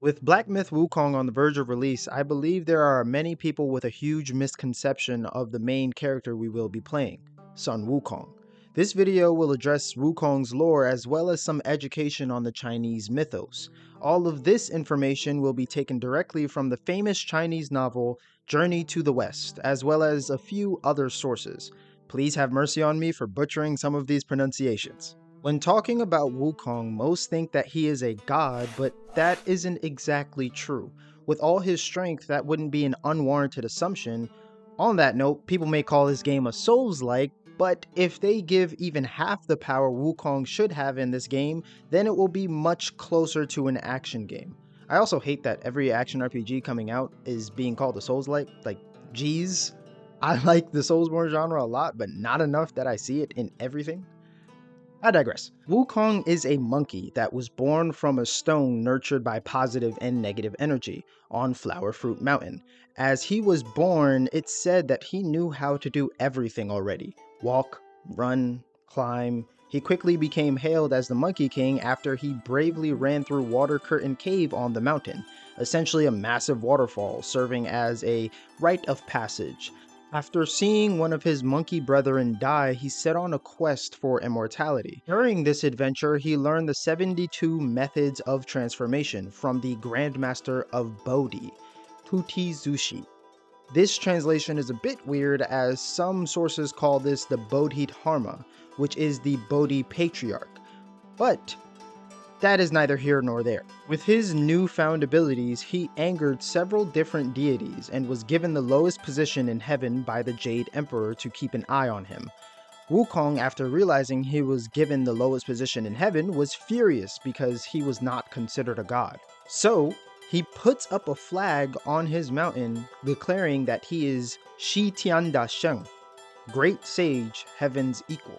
With Black Myth Wukong on the verge of release, I believe there are many people with a huge misconception of the main character we will be playing, Sun Wukong. This video will address Wukong's lore as well as some education on the Chinese mythos. All of this information will be taken directly from the famous Chinese novel Journey to the West, as well as a few other sources. Please have mercy on me for butchering some of these pronunciations. When talking about Wukong, most think that he is a god, but that isn't exactly true. With all his strength, that wouldn't be an unwarranted assumption. On that note, people may call this game a Souls-like, but if they give even half the power Wukong should have in this game, then it will be much closer to an action game. I also hate that every action RPG coming out is being called a Souls-like. Like, geez. I like the Soulsborne genre a lot, but not enough that I see it in everything. I digress. Wukong is a monkey that was born from a stone nurtured by positive and negative energy on Flower Fruit Mountain. As he was born, it's said that he knew how to do everything already. Walk, run, climb. He quickly became hailed as the Monkey King after he bravely ran through Water Curtain Cave on the mountain, essentially a massive waterfall serving as a rite of passage. After seeing one of his monkey brethren die, he set on a quest for immortality. During this adventure, he learned the 72 methods of transformation from the Grandmaster of Bodhi, Tuti Zushi. This translation is a bit weird as some sources call this the Bodhidharma, which is the Bodhi Patriarch. But that is neither here nor there. With his newfound abilities, he angered several different deities and was given the lowest position in heaven by the Jade Emperor to keep an eye on him. Wukong, after realizing he was given the lowest position in heaven, was furious because he was not considered a god. So, he puts up a flag on his mountain declaring that he is Shi Tian Da Sheng, Great Sage, Heaven's Equal.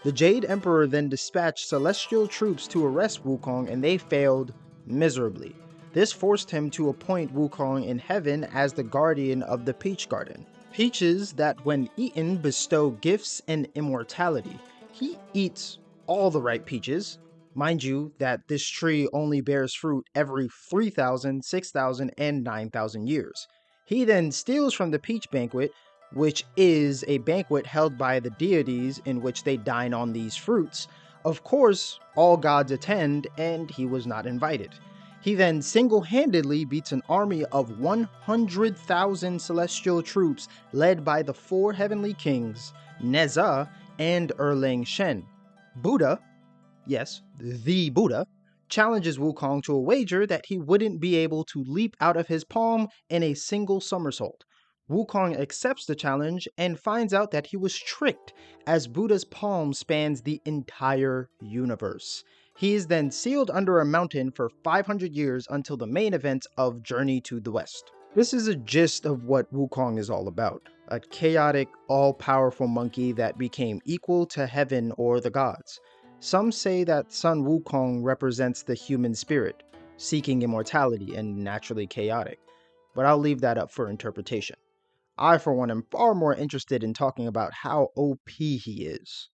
The Jade Emperor then dispatched celestial troops to arrest Wukong and they failed miserably. This forced him to appoint Wukong in heaven as the guardian of the Peach Garden. Peaches that when eaten bestow gifts and immortality. He eats all the ripe peaches. Mind you that this tree only bears fruit every 3,000, 6,000, and 9,000 years. He then steals from the Peach Banquet, which is a banquet held by the deities in which they dine on these fruits. Of course, all gods attend, and he was not invited. He then single-handedly beats an army of 100,000 celestial troops led by the four heavenly kings, Neza and Erlang Shen. Buddha, yes, the Buddha, challenges Wukong to a wager that he wouldn't be able to leap out of his palm in a single somersault. Wukong accepts the challenge and finds out that he was tricked, as Buddha's palm spans the entire universe. He is then sealed under a mountain for 500 years until the main event of Journey to the West. This is a gist of what Wukong is all about. A chaotic, all-powerful monkey that became equal to heaven or the gods. Some say that Sun Wukong represents the human spirit, seeking immortality and naturally chaotic, but I'll leave that up for interpretation. I, for one, am far more interested in talking about how OP he is.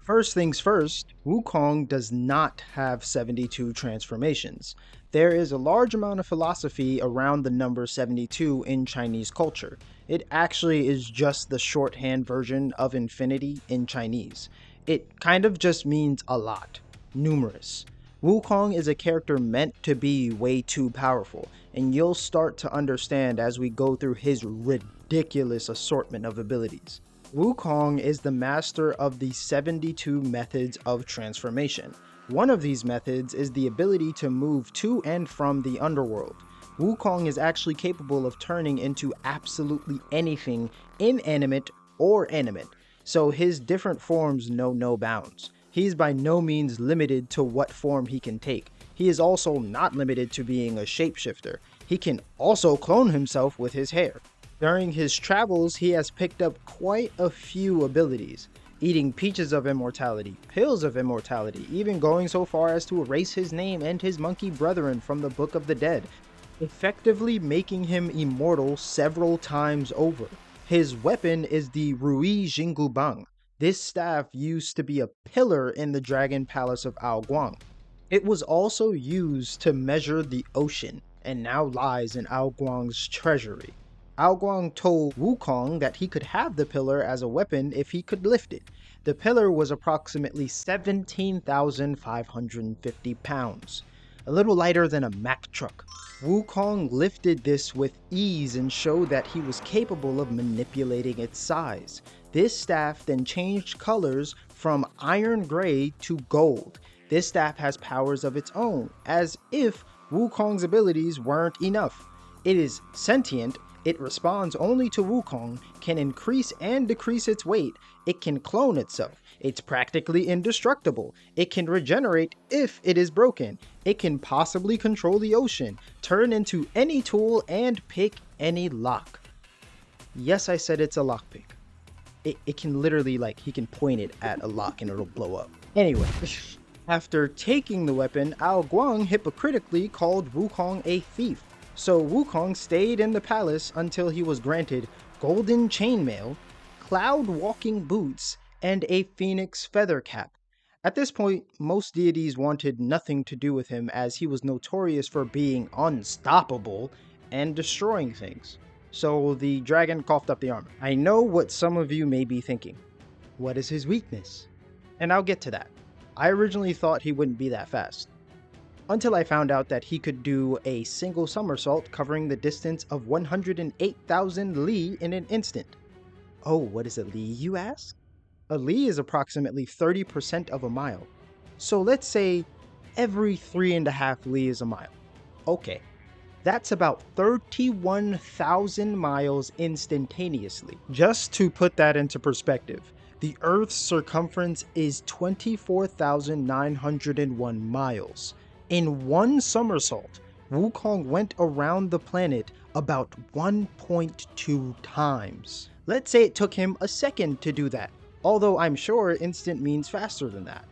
First things first, Wukong does not have 72 transformations. There is a large amount of philosophy around the number 72 in Chinese culture. It actually is just the shorthand version of infinity in Chinese. It kind of just means a lot, numerous. Wukong is a character meant to be way too powerful, and you'll start to understand as we go through his ridiculous assortment of abilities. Wukong is the master of the 72 methods of transformation. One of these methods is the ability to move to and from the underworld. Wukong is actually capable of turning into absolutely anything, inanimate or animate, so his different forms know no bounds. He is by no means limited to what form he can take. He is also not limited to being a shapeshifter. He can also clone himself with his hair. During his travels, he has picked up quite a few abilities, eating peaches of immortality, pills of immortality, even going so far as to erase his name and his monkey brethren from the Book of the Dead, effectively making him immortal several times over. His weapon is the Rui Jingubang. This staff used to be a pillar in the Dragon Palace of Ao Guang. It was also used to measure the ocean, and now lies in Ao Guang's treasury. Ao Guang told Wukong that he could have the pillar as a weapon if he could lift it. The pillar was approximately 17,550 pounds, a little lighter than a Mack truck. Wukong lifted this with ease and showed that he was capable of manipulating its size. This staff then changed colors from iron gray to gold. This staff has powers of its own, as if Wukong's abilities weren't enough. It is sentient, it responds only to Wukong, can increase and decrease its weight, it can clone itself, it's practically indestructible, it can regenerate if it is broken, it can possibly control the ocean, turn into any tool, and pick any lock. Yes, I said it's a lockpick. It can literally, like, he can point it at a lock and it'll blow up. Anyway. After taking the weapon, Ao Guang hypocritically called Wukong a thief. So Wukong stayed in the palace until he was granted golden chainmail, cloud walking boots, and a phoenix feather cap. At this point, most deities wanted nothing to do with him as he was notorious for being unstoppable and destroying things. So the dragon coughed up the armor. I know what some of you may be thinking. What is his weakness? And I'll get to that. I originally thought he wouldn't be that fast, until I found out that he could do a single somersault covering the distance of 108,000 li in an instant. Oh, what is a li, you ask? A li is approximately 30% of a mile. So let's say every 3.5 li is a mile. Okay, that's about 31,000 miles instantaneously. Just to put that into perspective, the Earth's circumference is 24,901 miles. In one somersault, Wukong went around the planet about 1.2 times. Let's say it took him a second to do that, although I'm sure instant means faster than that.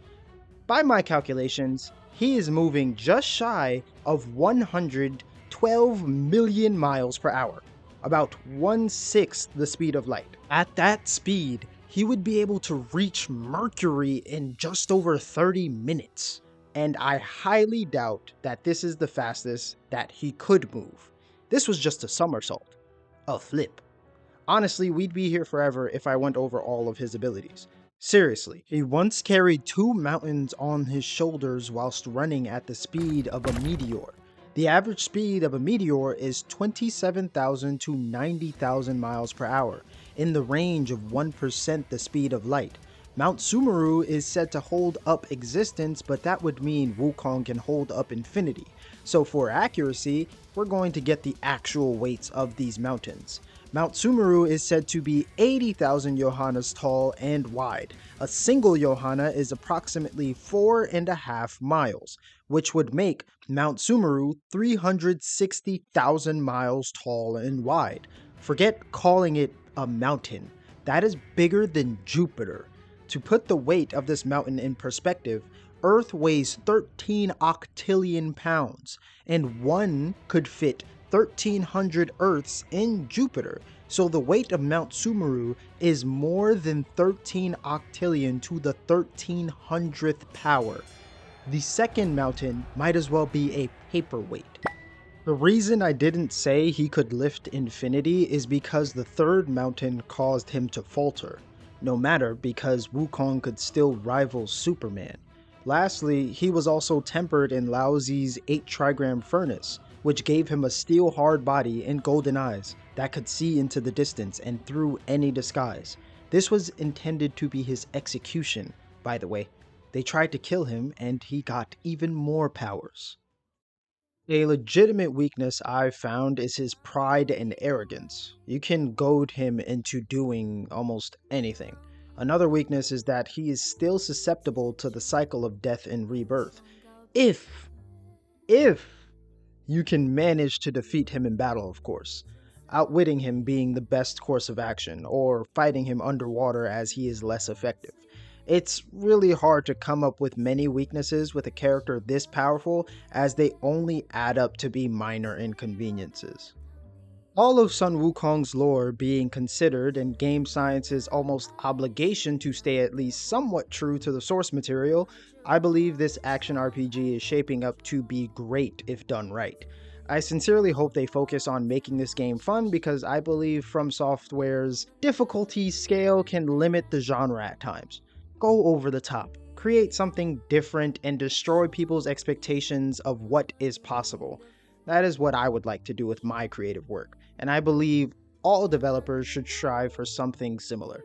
By my calculations, he is moving just shy of 112 million miles per hour, about 1/6 the speed of light. At that speed, he would be able to reach Mercury in just over 30 minutes. And I highly doubt that this is the fastest that he could move. This was just a somersault, a flip. Honestly, we'd be here forever if I went over all of his abilities. Seriously, he once carried 2 mountains on his shoulders whilst running at the speed of a meteor. The average speed of a meteor is 27,000 to 90,000 miles per hour, in the range of 1% the speed of light. Mount Sumeru is said to hold up existence, but that would mean Wukong can hold up infinity. So for accuracy, we're going to get the actual weights of these mountains. Mount Sumeru is said to be 80,000 yohanas tall and wide. A single yohana is approximately 4.5 miles, which would make Mount Sumeru 360,000 miles tall and wide. Forget calling it a mountain. That is bigger than Jupiter. To put the weight of this mountain in perspective, Earth weighs 13 octillion pounds, and one could fit 1,300 Earths in Jupiter, so the weight of Mount Sumeru is more than 13 octillion to the 1,300th power. The second mountain might as well be a paperweight. The reason I didn't say he could lift infinity is because the third mountain caused him to falter. No matter, because Wukong could still rival Superman. Lastly, he was also tempered in Laozi's 8 trigram furnace, which gave him a steel-hard body and golden eyes that could see into the distance and through any disguise. This was intended to be his execution, by the way. They tried to kill him, and he got even more powers. A legitimate weakness I've found is his pride and arrogance. You can goad him into doing almost anything. Another weakness is that he is still susceptible to the cycle of death and rebirth. If you can manage to defeat him in battle, of course. Outwitting him being the best course of action, or fighting him underwater as he is less effective. It's really hard to come up with many weaknesses with a character this powerful, as they only add up to be minor inconveniences. All of Sun Wukong's lore being considered and game science's almost obligation to stay at least somewhat true to the source material, I believe this action RPG is shaping up to be great if done right. I sincerely hope they focus on making this game fun because I believe From Software's difficulty scale can limit the genre at times. Go over the top, create something different, and destroy people's expectations of what is possible. That is what I would like to do with my creative work, and I believe all developers should strive for something similar.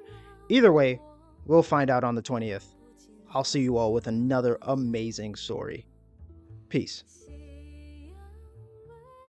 Either way, we'll find out on the 20th. I'll see you all with another amazing story. Peace.